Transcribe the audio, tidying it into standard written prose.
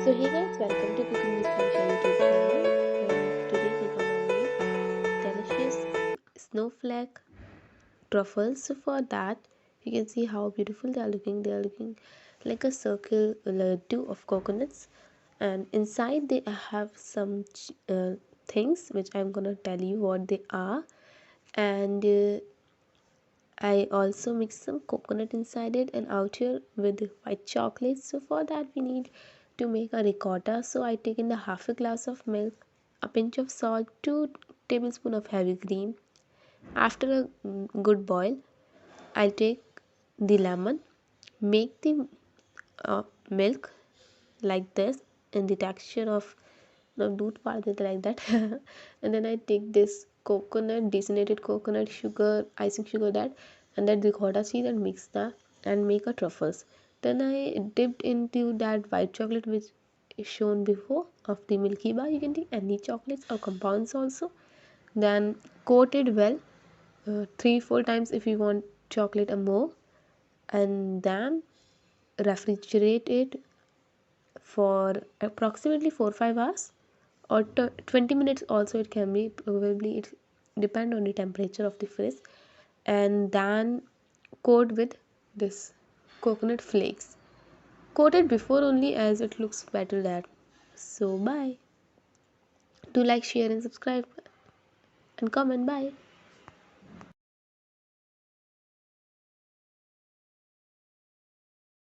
So hey guys, welcome to Cooking with Saisha YouTube channel. Today we're gonna make delicious snowflake truffles. So for that, you can see how beautiful they are looking. They are looking like a circle laddu of coconuts, and inside they have some things which I'm gonna tell you what they are. And I also mix some coconut inside it and out here with white chocolate. So for that we need to make a ricotta. So I take in the half a glass of milk, a pinch of salt, 2 tablespoons of heavy cream. After a good boil, I'll take the lemon, make the milk like this in the texture of दूध पार देते like that and then I take this coconut, designated coconut sugar, icing sugar, that and that ricotta seed and mix that and make a truffles. Then I dipped into that white chocolate which is shown before of the Milky Bar. You can take any chocolates or compounds also. Then coat it well 3-4 times if you want chocolate or more, and then refrigerate it for approximately 4-5 hours or 20 minutes also. It can be, probably it depend on the temperature of the fridge. And then coat with this coconut flakes. Coat it before only, as it looks better that. So bye. Do like, share and subscribe and comment. Bye.